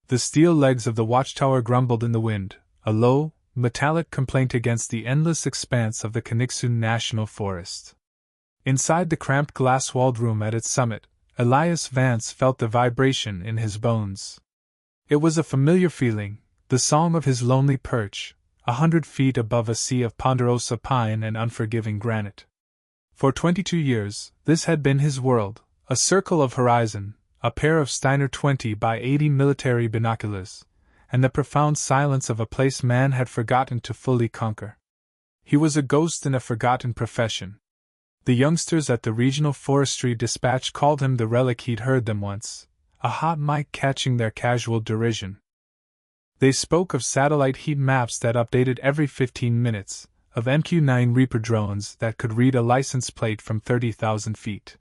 The steel legs of the watchtower grumbled in the wind, a low, metallic complaint against the endless expanse of the Canucksun National Forest. Inside the cramped glass-walled room at its summit, Elias Vance felt the vibration in his bones. It was a familiar feeling, the song of his lonely perch, 100 feet above a sea of ponderosa pine and unforgiving granite. For 22 years, this had been his world, a circle of horizon, a pair of Steiner 20 by 80 military binoculars, and the profound silence of a place man had forgotten to fully conquer. He was a ghost in a forgotten profession. The youngsters at the Regional Forestry Dispatch called him the relic he'd heard them once, a hot mic catching their casual derision. They spoke of satellite heat maps that updated every 15 minutes, of MQ-9 Reaper drones that could read a license plate from 30,000 feet.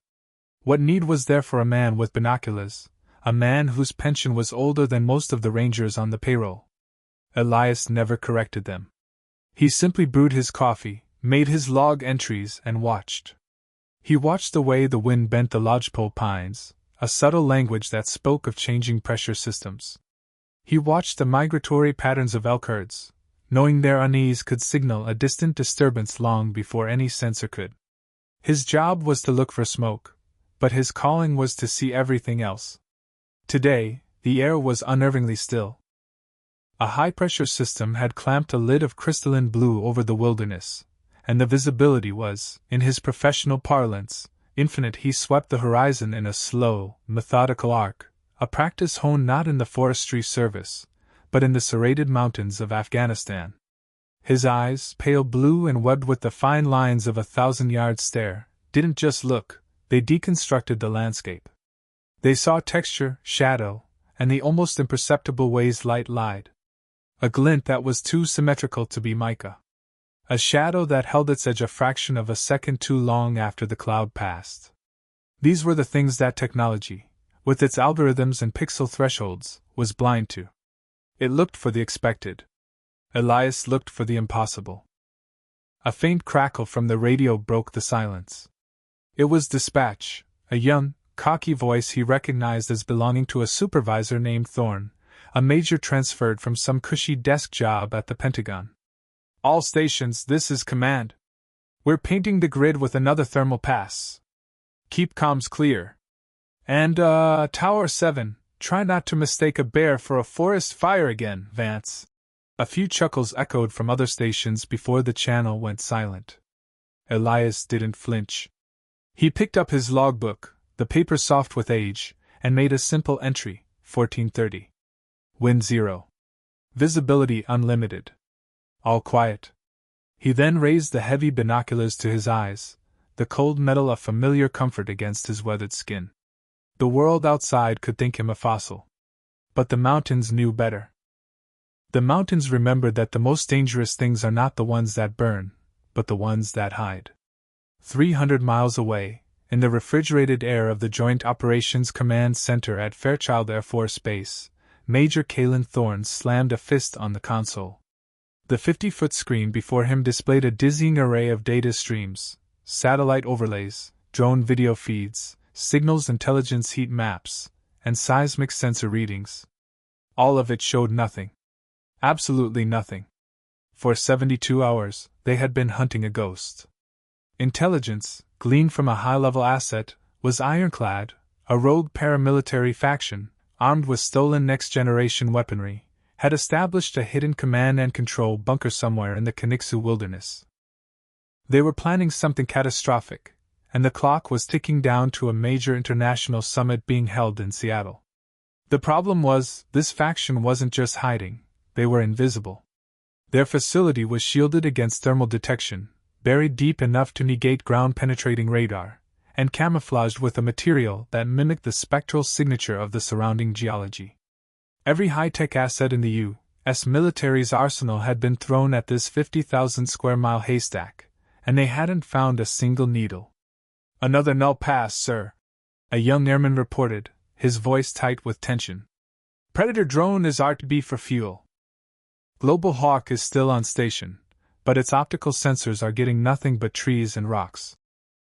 What need was there for a man with binoculars, a man whose pension was older than most of the rangers on the payroll? Elias never corrected them. He simply brewed his coffee, made his log entries, and watched. He watched the way the wind bent the lodgepole pines, a subtle language that spoke of changing pressure systems. He watched the migratory patterns of elk herds, knowing their unease could signal a distant disturbance long before any sensor could. His job was to look for smoke, but his calling was to see everything else. Today, the air was unnervingly still. A high-pressure system had clamped a lid of crystalline blue over the wilderness, and the visibility was, in his professional parlance, infinite. He swept the horizon in a slow, methodical arc, a practice honed not in the forestry service, but in the serrated mountains of Afghanistan. His eyes, pale blue and webbed with the fine lines of a 1,000-yard stare, didn't just look, they deconstructed the landscape. They saw texture, shadow, and the almost imperceptible ways light lied. A glint that was too symmetrical to be mica. A shadow that held its edge a fraction of a second too long after the cloud passed. These were the things that technology, with its algorithms and pixel thresholds, was blind to. It looked for the expected. Elias looked for the impossible. A faint crackle from the radio broke the silence. It was dispatch, a young, cocky voice he recognized as belonging to a supervisor named Thorne, a major transferred from some cushy desk job at the Pentagon. All stations, this is command. We're painting the grid with another thermal pass. Keep comms clear. And, Tower 7, try not to mistake a bear for a forest fire again, Vance. A few chuckles echoed from other stations before the channel went silent. Elias didn't flinch. He picked up his logbook, the paper soft with age, and made a simple entry, 1430. Wind 0. Visibility unlimited. All quiet. He then raised the heavy binoculars to his eyes, the cold metal a familiar comfort against his weathered skin. The world outside could think him a fossil. But the mountains knew better. The mountains remembered that the most dangerous things are not the ones that burn, but the ones that hide. 300 miles away, in the refrigerated air of the Joint Operations Command Center at Fairchild Air Force Base, Major Kalen Thorne slammed a fist on the console. The 50-foot screen before him displayed a dizzying array of data streams, satellite overlays, drone video feeds, signals intelligence heat maps, and seismic sensor readings. All of it showed nothing. Absolutely nothing. For 72 hours, they had been hunting a ghost. Intelligence, gleaned from a high-level asset, was ironclad, a rogue paramilitary faction, armed with stolen next-generation weaponry, had established a hidden command and control bunker somewhere in the Canucksun wilderness. They were planning something catastrophic, and the clock was ticking down to a major international summit being held in Seattle. The problem was, this faction wasn't just hiding, they were invisible. Their facility was shielded against thermal detection, buried deep enough to negate ground-penetrating radar, and camouflaged with a material that mimicked the spectral signature of the surrounding geology. Every high-tech asset in the U.S. military's arsenal had been thrown at this 50,000-square-mile haystack, and they hadn't found a single needle. "Another null pass, sir," a young airman reported, his voice tight with tension. "Predator drone is RTB for fuel. Global Hawk is still on station, but its optical sensors are getting nothing but trees and rocks."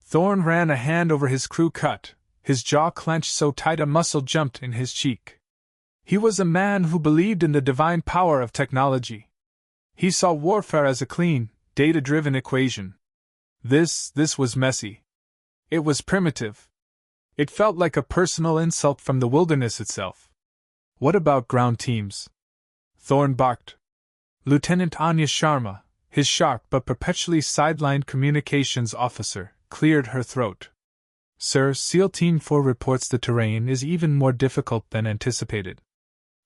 Thorne ran a hand over his crew cut, his jaw clenched so tight a muscle jumped in his cheek. He was a man who believed in the divine power of technology. He saw warfare as a clean, data-driven equation. This was messy. It was primitive. It felt like a personal insult from the wilderness itself. What about ground teams? Thorne barked. Lieutenant Anya Sharma, his sharp but perpetually sidelined communications officer, cleared her throat. Sir, SEAL Team 4 reports the terrain is even more difficult than anticipated.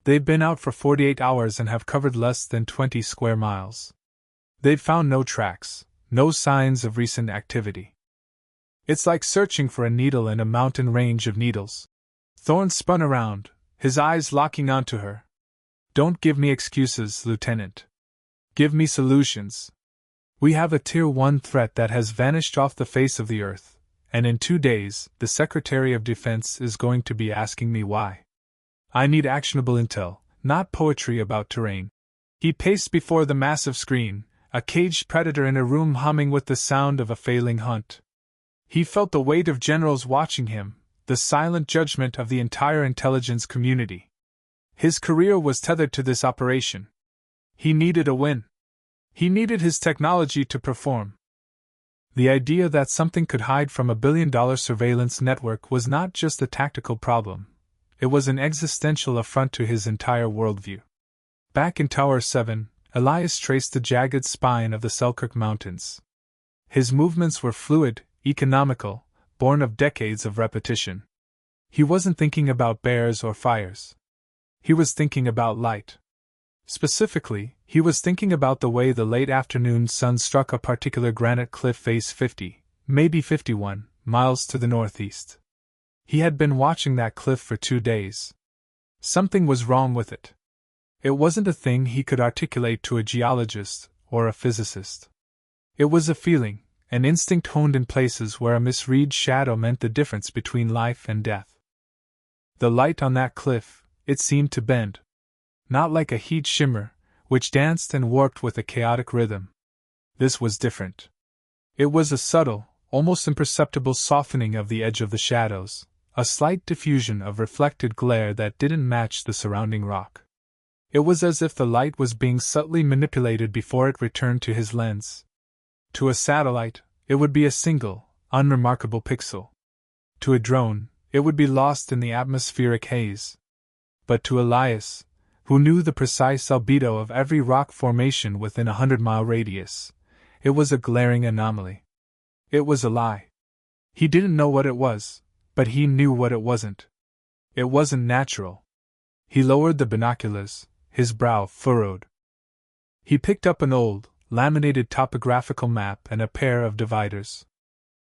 They've been out for 48 hours and have covered less than 20 square miles. They've found no tracks, no signs of recent activity. It's like searching for a needle in a mountain range of needles. Thorne spun around, his eyes locking onto her. Don't give me excuses, Lieutenant. Give me solutions. We have a Tier 1 threat that has vanished off the face of the earth, and in 2 days, the Secretary of Defense is going to be asking me why. I need actionable intel, not poetry about terrain. He paced before the massive screen, a caged predator in a room humming with the sound of a failing hunt. He felt the weight of generals watching him, the silent judgment of the entire intelligence community. His career was tethered to this operation. He needed a win. He needed his technology to perform. The idea that something could hide from $1 billion surveillance network was not just a tactical problem. It was an existential affront to his entire worldview. Back in Tower 7, Elias traced the jagged spine of the Selkirk Mountains. His movements were fluid, economical, born of decades of repetition. He wasn't thinking about bears or fires. He was thinking about light. Specifically, he was thinking about the way the late afternoon sun struck a particular granite cliff face 50, maybe 51, miles to the northeast. He had been watching that cliff for 2 days. Something was wrong with it. It wasn't a thing he could articulate to a geologist or a physicist. It was a feeling, an instinct honed in places where a misread shadow meant the difference between life and death. The light on that cliff, it seemed to bend. Not like a heat shimmer, which danced and warped with a chaotic rhythm. This was different. It was a subtle, almost imperceptible softening of the edge of the shadows, a slight diffusion of reflected glare that didn't match the surrounding rock. It was as if the light was being subtly manipulated before it returned to his lens. To a satellite, it would be a single, unremarkable pixel. To a drone, it would be lost in the atmospheric haze. But to Elias, who knew the precise albedo of every rock formation within a 100-mile radius, it was a glaring anomaly. It was a lie. He didn't know what it was, but he knew what it wasn't. It wasn't natural. He lowered the binoculars, his brow furrowed. He picked up an old, laminated topographical map and a pair of dividers.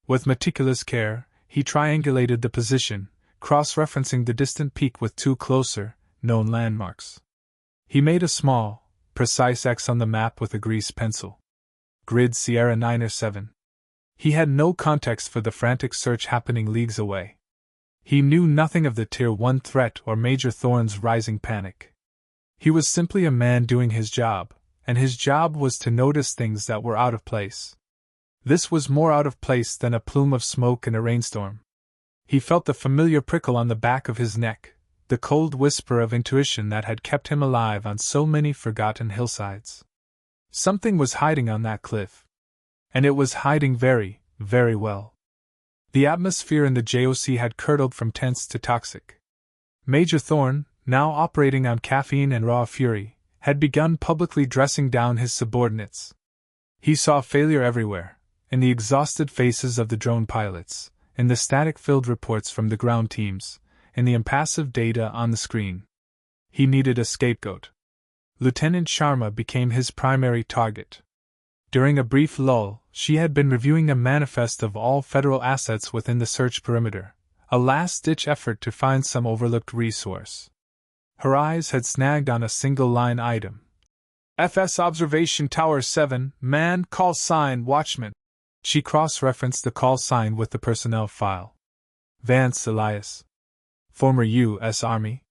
With meticulous care, he triangulated the position, cross-referencing the distant peak with 2 closer, known landmarks. He made a small, precise X on the map with a grease pencil. Grid Sierra 9 or 7. He had no context for the frantic search happening leagues away. He knew nothing of the Tier 1 threat or Major Thorne's rising panic. He was simply a man doing his job, and his job was to notice things that were out of place. This was more out of place than a plume of smoke in a rainstorm. He felt the familiar prickle on the back of his neck, the cold whisper of intuition that had kept him alive on so many forgotten hillsides. Something was hiding on that cliff. And it was hiding very, very well. The atmosphere in the JOC had curdled from tense to toxic. Major Thorne, now operating on caffeine and raw fury, had begun publicly dressing down his subordinates. He saw failure everywhere, in the exhausted faces of the drone pilots, in the static-filled reports from the ground teams, in the impassive data on the screen. He needed a scapegoat. Lieutenant Sharma became his primary target. During a brief lull, she had been reviewing a manifest of all federal assets within the search perimeter, a last-ditch effort to find some overlooked resource. Her eyes had snagged on a single-line item. FS Observation Tower 7, man, call sign, watchman. She cross-referenced the call sign with the personnel file. Vance Elias. Former U.S. Army.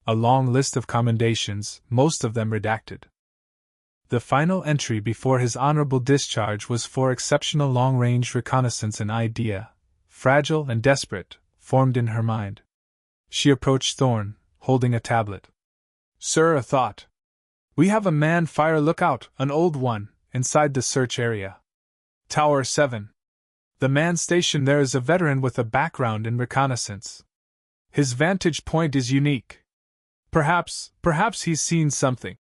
A long list of commendations, most of them redacted. The final entry before his honorable discharge was for exceptional long-range reconnaissance, an idea, fragile and desperate, formed in her mind. She approached Thorne, holding a tablet. Sir, a thought. We have a man-fire lookout, an old one, inside the search area. Tower 7. The man stationed there is a veteran with a background in reconnaissance. His vantage point is unique. Perhaps he's seen something.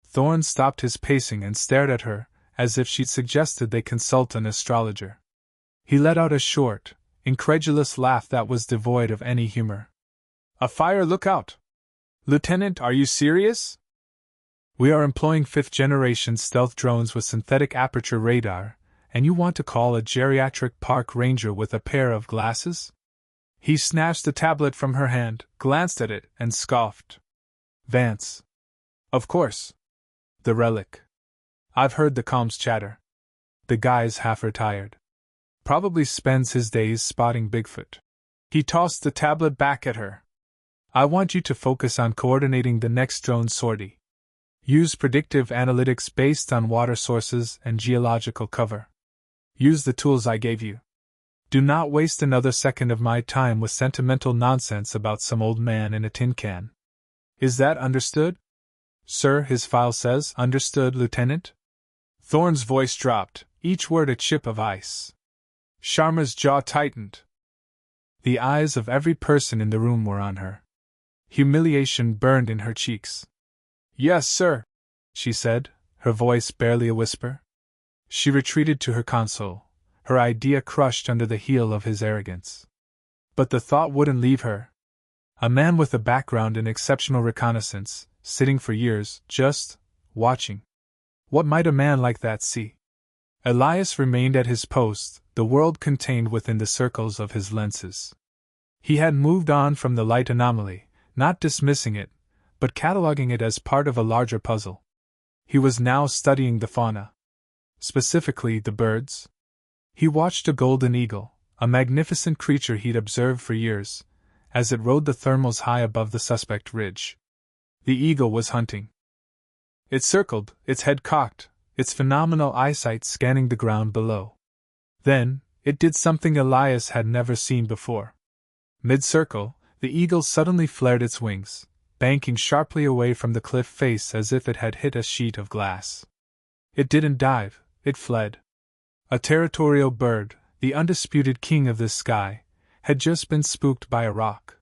Thorn stopped his pacing and stared at her, as if she'd suggested they consult an astrologer. He let out a short, incredulous laugh that was devoid of any humor. A fire lookout? Lieutenant, are you serious? We are employing 5th-generation stealth drones with synthetic aperture radar, and you want to call a geriatric park ranger with a pair of glasses? He snatched the tablet from her hand, glanced at it, and scoffed. Vance. Of course. The relic. I've heard the comms chatter. The guy's half retired. Probably spends his days spotting Bigfoot. He tossed the tablet back at her. I want you to focus on coordinating the next drone sortie. Use predictive analytics based on water sources and geological cover. Use the tools I gave you. Do not waste another second of my time with sentimental nonsense about some old man in a tin can. Is that understood? Sir, his file says, understood, Lieutenant. Thorn's voice dropped, each word a chip of ice. Sharma's jaw tightened. The eyes of every person in the room were on her. Humiliation burned in her cheeks. Yes, sir, she said, her voice barely a whisper. She retreated to her console, her idea crushed under the heel of his arrogance. But the thought wouldn't leave her. A man with a background in exceptional reconnaissance, sitting for years, just watching. What might a man like that see? Elias remained at his post, the world contained within the circles of his lenses. He had moved on from the light anomaly, not dismissing it, but cataloging it as part of a larger puzzle. He was now studying the fauna. Specifically, the birds. He watched a golden eagle, a magnificent creature he'd observed for years, as it rode the thermals high above the suspect ridge. The eagle was hunting. It circled, its head cocked, its phenomenal eyesight scanning the ground below. Then, it did something Elias had never seen before. Mid-circle, the eagle suddenly flared its wings, banking sharply away from the cliff face as if it had hit a sheet of glass. It didn't dive, it fled. A territorial bird, the undisputed king of this sky, had just been spooked by a rock.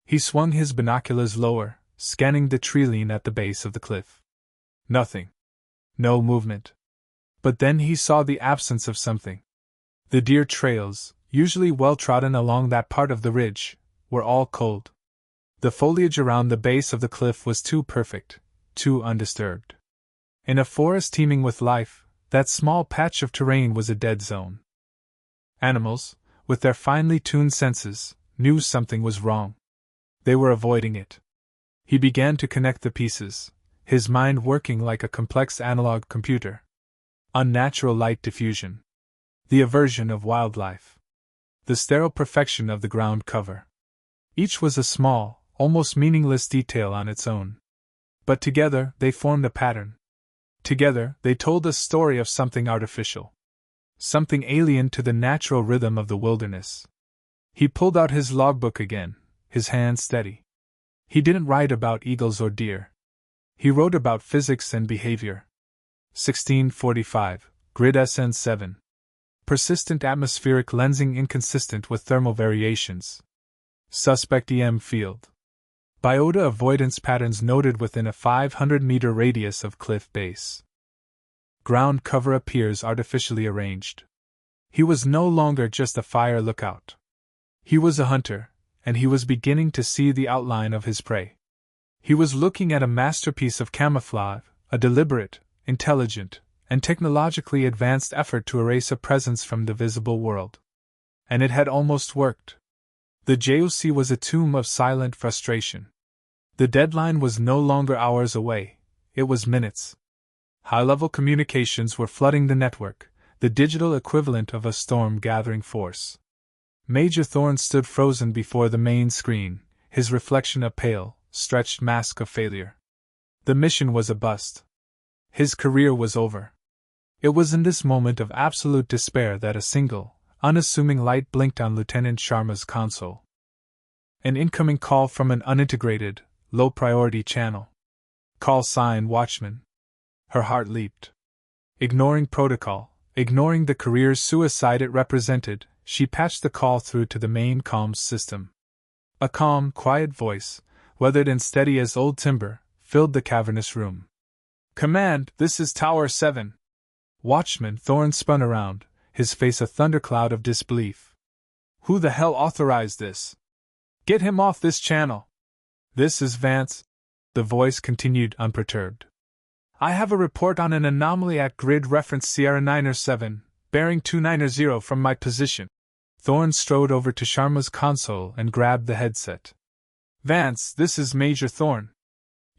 He swung his binoculars lower, scanning the treeline at the base of the cliff. Nothing. No movement. But then he saw the absence of something. The deer trails, usually well-trodden along that part of the ridge, were all cold. The foliage around the base of the cliff was too perfect, too undisturbed. In a forest teeming with life, that small patch of terrain was a dead zone. Animals, with their finely tuned senses, knew something was wrong. They were avoiding it. He began to connect the pieces, his mind working like a complex analog computer. Unnatural light diffusion. The aversion of wildlife. The sterile perfection of the ground cover. Each was a small, almost meaningless detail on its own. But together they formed a pattern. Together they told a story of something artificial. Something alien to the natural rhythm of the wilderness. He pulled out his logbook again, his hand steady. He didn't write about eagles or deer. He wrote about physics and behavior. 1645, Grid SN7. Persistent atmospheric lensing inconsistent with thermal variations. Suspect EM field. Biota avoidance patterns noted within a 500-meter radius of cliff base. Ground cover appears artificially arranged. He was no longer just a fire lookout. He was a hunter, and he was beginning to see the outline of his prey. He was looking at a masterpiece of camouflage, a deliberate, intelligent, and technologically advanced effort to erase a presence from the visible world. And it had almost worked. The JOC was a tomb of silent frustration. The deadline was no longer hours away, it was minutes. High-level communications were flooding the network, the digital equivalent of a storm-gathering force. Major Thorne stood frozen before the main screen, his reflection a pale, stretched mask of failure. The mission was a bust. His career was over. It was in this moment of absolute despair that a single, unassuming light blinked on Lieutenant Sharma's console. An incoming call from an unintegrated, low-priority channel. Call sign watchman. Her heart leaped. Ignoring protocol, ignoring the career suicide it represented, she patched the call through to the main comms system. A calm, quiet voice, weathered and steady as old timber, filled the cavernous room. Command, this is Tower 7. Watchman Thorne spun around, his face a thundercloud of disbelief. Who the hell authorized this? Get him off this channel. This is Vance. The voice continued unperturbed. I have a report on an anomaly at grid reference Sierra 97, bearing 290 from my position. Thorne strode over to Sharma's console and grabbed the headset. Vance, this is Major Thorne.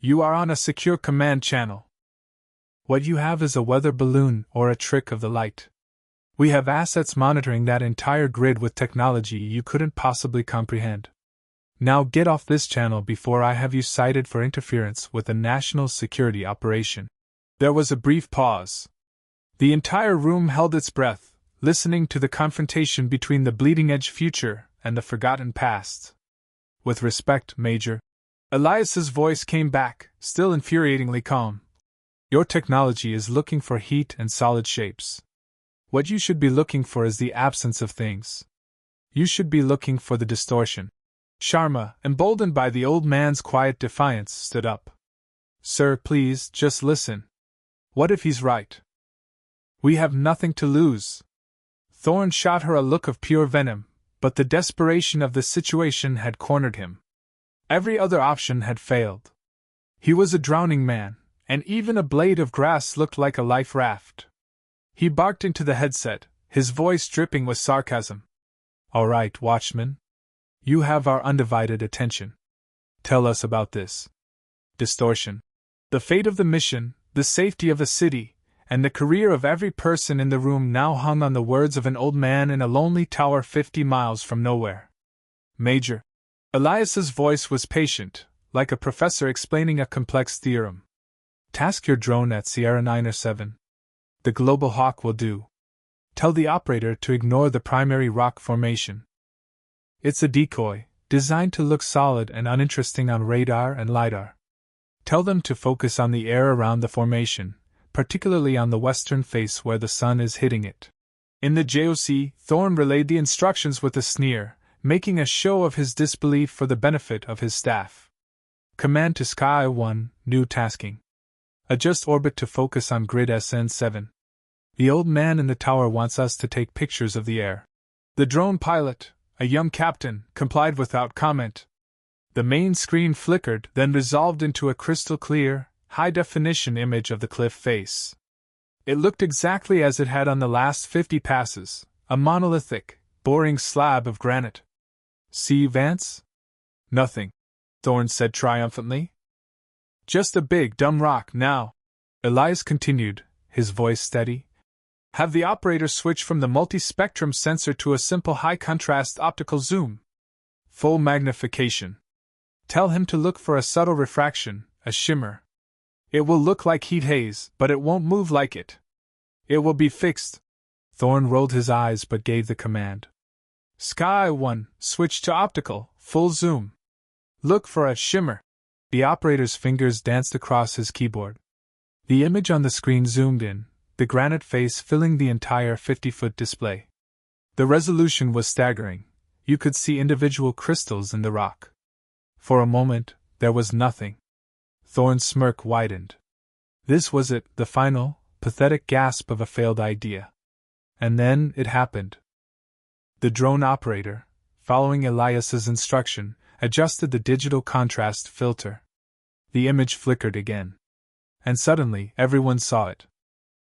You are on a secure command channel. What you have is a weather balloon or a trick of the light. We have assets monitoring that entire grid with technology you couldn't possibly comprehend. Now get off this channel before I have you cited for interference with a national security operation. There was a brief pause. The entire room held its breath, listening to the confrontation between the bleeding-edge future and the forgotten past. With respect, Major. Elias's voice came back, still infuriatingly calm. Your technology is looking for heat and solid shapes. What you should be looking for is the absence of things. You should be looking for the distortion. Sharma, emboldened by the old man's quiet defiance, stood up. Sir, please, just listen. What if he's right? We have nothing to lose. Thorne shot her a look of pure venom, but the desperation of the situation had cornered him. Every other option had failed. He was a drowning man, and even a blade of grass looked like a life raft. He barked into the headset, his voice dripping with sarcasm. All right, Watchman. You have our undivided attention. Tell us about this distortion. The fate of the mission, the safety of the city, and the career of every person in the room now hung on the words of an old man in a lonely tower 50 miles from nowhere. Major. Elias's voice was patient, like a professor explaining a complex theorem. Task your drone at Sierra 97. The Global Hawk will do. Tell the operator to ignore the primary rock formation. It's a decoy, designed to look solid and uninteresting on radar and LiDAR. Tell them to focus on the air around the formation, particularly on the western face where the sun is hitting it. In the JOC, Thorne relayed the instructions with a sneer, making a show of his disbelief for the benefit of his staff. Command to Sky 1, new tasking. Adjust orbit to focus on grid SN7. The old man in the tower wants us to take pictures of the air. The drone pilot, a young captain, complied without comment. The main screen flickered, then resolved into a crystal-clear, high-definition image of the cliff face. It looked exactly as it had on the last 50 passes, a monolithic, boring slab of granite. See, Vance? Nothing, Thorne said triumphantly. Just a big, dumb rock now. Elias continued, his voice steady. Have the operator switch from the multi-spectrum sensor to a simple high-contrast optical zoom. Full magnification. Tell him to look for a subtle refraction, a shimmer. It will look like heat haze, but it won't move like it. It will be fixed. Thorne rolled his eyes but gave the command. Sky 1, switch to optical, full zoom. Look for a shimmer. The operator's fingers danced across his keyboard. The image on the screen zoomed in, the granite face filling the entire 50-foot display. The resolution was staggering. You could see individual crystals in the rock. For a moment, there was nothing. Thorne's smirk widened. This was it, the final, pathetic gasp of a failed idea. And then it happened. The drone operator, following Elias's instruction, adjusted the digital contrast filter. The image flickered again. And suddenly, everyone saw it.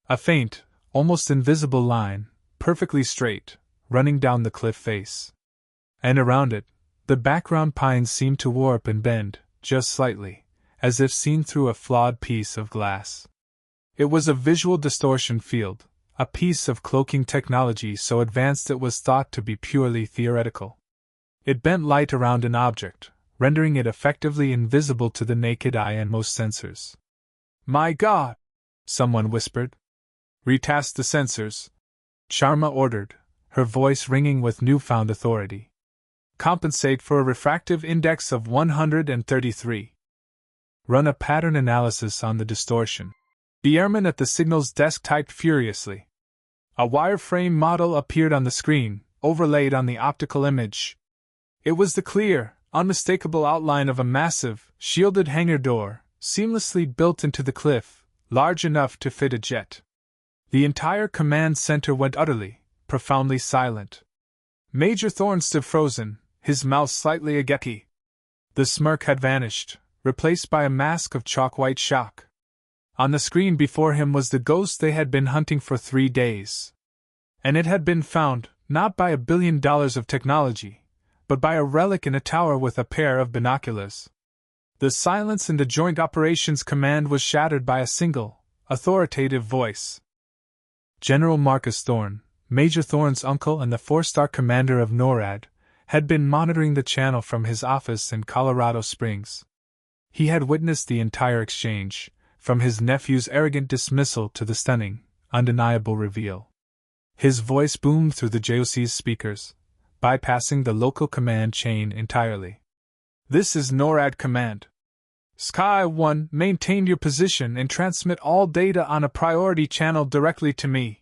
A faint, almost invisible line, perfectly straight, running down the cliff face. And around it, the background pines seemed to warp and bend, just slightly, as if seen through a flawed piece of glass. It was a visual distortion field, a piece of cloaking technology so advanced it was thought to be purely theoretical. It bent light around an object, rendering it effectively invisible to the naked eye and most sensors. My God! Someone whispered. Retask the sensors, Sharma ordered, her voice ringing with newfound authority. Compensate for a refractive index of 133. Run a pattern analysis on the distortion. The airman at the signals desk typed furiously. A wireframe model appeared on the screen, overlaid on the optical image. It was the clear, unmistakable outline of a massive, shielded hangar door, seamlessly built into the cliff, large enough to fit a jet. The entire command center went utterly, profoundly silent. Major Thorne stood frozen, his mouth slightly agape. The smirk had vanished, replaced by a mask of chalk-white shock. On the screen before him was the ghost they had been hunting for 3 days. And it had been found, not by $1 billion of technology, but by a relic in a tower with a pair of binoculars. The silence in the Joint Operations Command was shattered by a single, authoritative voice. General Marcus Thorne, Major Thorne's uncle and the 4-star commander of NORAD, had been monitoring the channel from his office in Colorado Springs. He had witnessed the entire exchange, from his nephew's arrogant dismissal to the stunning, undeniable reveal. His voice boomed through the JOC's speakers, bypassing the local command chain entirely. "This is NORAD Command. Sky 1, maintain your position and transmit all data on a priority channel directly to me.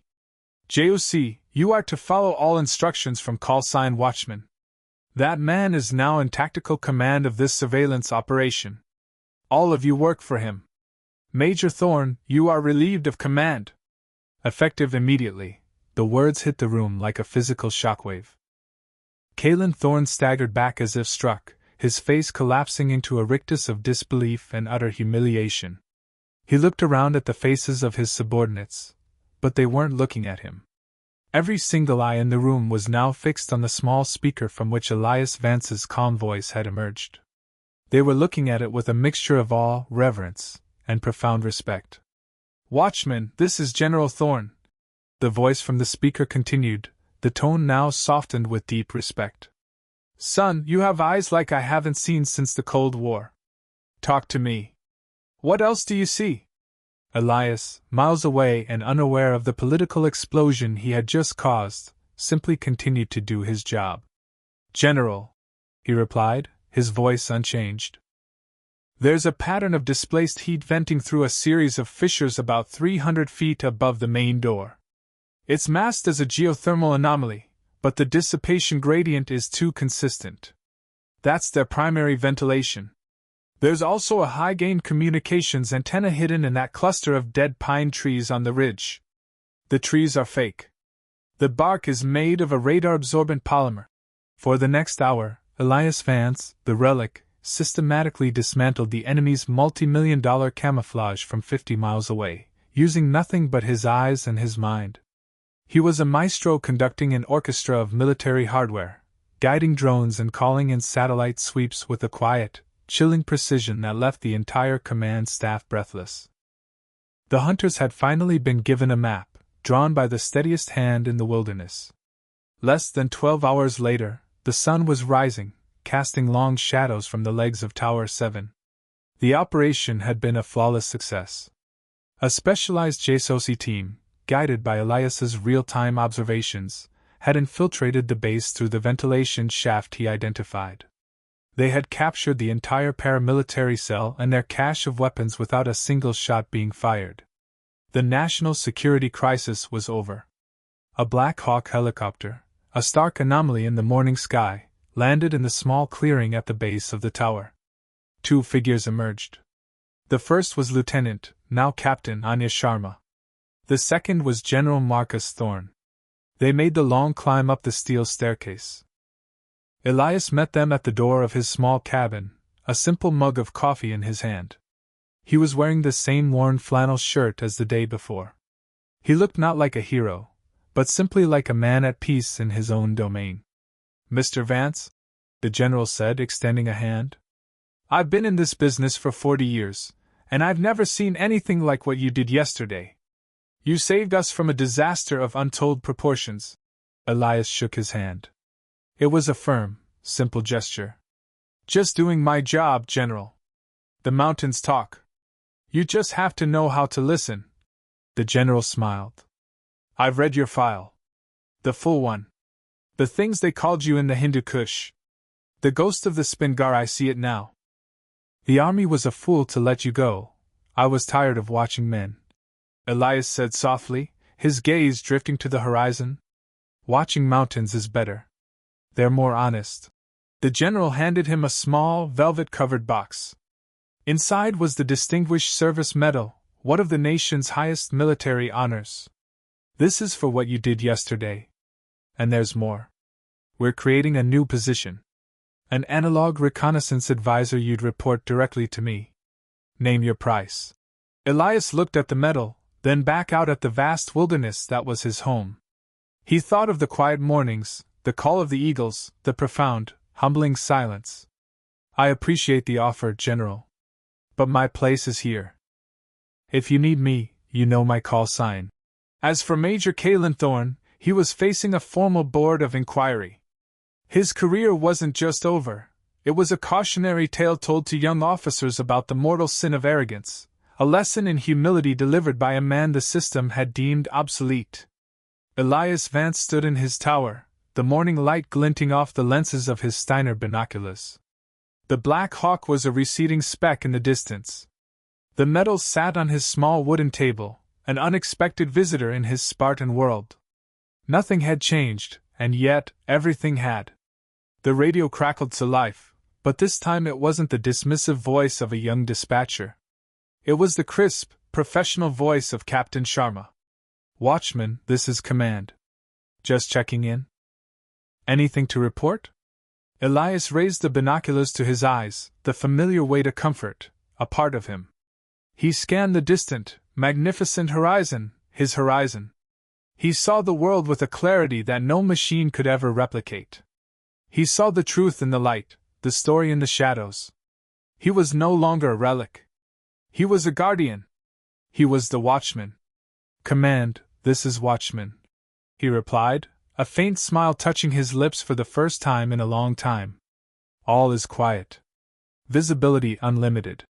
JOC, you are to follow all instructions from callsign Watchman. That man is now in tactical command of this surveillance operation. All of you work for him. Major Thorne, you are relieved of command." Effective immediately, the words hit the room like a physical shockwave. Kalen Thorne staggered back as if struck, his face collapsing into a rictus of disbelief and utter humiliation. He looked around at the faces of his subordinates, but they weren't looking at him. Every single eye in the room was now fixed on the small speaker from which Elias Vance's calm voice had emerged. They were looking at it with a mixture of awe, reverence, and profound respect. "Watchman, this is General Thorne," the voice from the speaker continued, the tone now softened with deep respect. "Son, you have eyes like I haven't seen since the Cold War. Talk to me. What else do you see?" Elias, miles away and unaware of the political explosion he had just caused, simply continued to do his job. "General," he replied, his voice unchanged. "There's a pattern of displaced heat venting through a series of fissures about 300 feet above the main door. It's masked as a geothermal anomaly, but the dissipation gradient is too consistent. That's their primary ventilation. There's also a high-gain communications antenna hidden in that cluster of dead pine trees on the ridge. The trees are fake. The bark is made of a radar-absorbent polymer." For the next hour, Elias Vance, the relic, systematically dismantled the enemy's multi-million-dollar camouflage from 50 miles away, using nothing but his eyes and his mind. He was a maestro conducting an orchestra of military hardware, guiding drones and calling in satellite sweeps with a quiet, chilling precision that left the entire command staff breathless. The hunters had finally been given a map, drawn by the steadiest hand in the wilderness. Less than 12 hours later, the sun was rising, casting long shadows from the legs of Tower 7. The operation had been a flawless success. A specialized JSOC team, guided by Elias's real-time observations, had infiltrated the base through the ventilation shaft he identified. They had captured the entire paramilitary cell and their cache of weapons without a single shot being fired. The national security crisis was over. A Black Hawk helicopter, a stark anomaly in the morning sky, landed in the small clearing at the base of the tower. 2 figures emerged. The first was Lieutenant, now Captain Anya Sharma. The second was General Marcus Thorne. They made the long climb up the steel staircase. Elias met them at the door of his small cabin, a simple mug of coffee in his hand. He was wearing the same worn flannel shirt as the day before. He looked not like a hero, but simply like a man at peace in his own domain. "Mr. Vance," the general said, extending a hand. "I've been in this business for 40 years, and I've never seen anything like what you did yesterday. You saved us from a disaster of untold proportions." Elias shook his hand. It was a firm, simple gesture. "Just doing my job, General. The mountains talk. You just have to know how to listen." The general smiled. "I've read your file. The full one. The things they called you in the Hindu Kush. The ghost of the Spingar, I see it now." The army was a fool to let you go. I was tired of watching men. Elias said softly, his gaze drifting to the horizon. Watching mountains is better. They're more honest. The general handed him a small, velvet-covered box. Inside was the Distinguished Service Medal, one of the nation's highest military honors. This is for what you did yesterday. And there's more. We're creating a new position. An analog reconnaissance advisor. You'd report directly to me. Name your price. Elias looked at the medal, then back out at the vast wilderness that was his home. He thought of the quiet mornings, the call of the eagles, the profound, humbling silence. I appreciate the offer, General. But my place is here. If you need me, you know my call sign. As for Major Kalen Thorne, he was facing a formal board of inquiry. His career wasn't just over, it was a cautionary tale told to young officers about the mortal sin of arrogance, a lesson in humility delivered by a man the system had deemed obsolete. Elias Vance stood in his tower, the morning light glinting off the lenses of his Steiner binoculars. The Black Hawk was a receding speck in the distance. The medals sat on his small wooden table, an unexpected visitor in his Spartan world. Nothing had changed, and yet everything had. The radio crackled to life, but this time it wasn't the dismissive voice of a young dispatcher. It was the crisp, professional voice of Captain Sharma. Watchman, this is command. Just checking in? Anything to report? Elias raised the binoculars to his eyes, the familiar way to comfort, a part of him. He scanned the distant, magnificent horizon, his horizon. He saw the world with a clarity that no machine could ever replicate. He saw the truth in the light, the story in the shadows. He was no longer a relic. He was a guardian. He was the watchman. Command, this is watchman, he replied, a faint smile touching his lips for the first time in a long time. All is quiet. Visibility unlimited.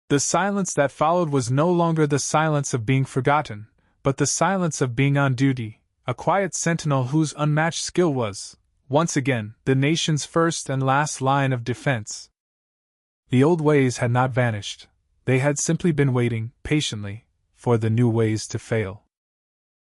The silence that followed was no longer the silence of being forgotten, but the silence of being on duty, a quiet sentinel whose unmatched skill was, once again, the nation's first and last line of defense. The old ways had not vanished, they had simply been waiting, patiently, for the new ways to fail.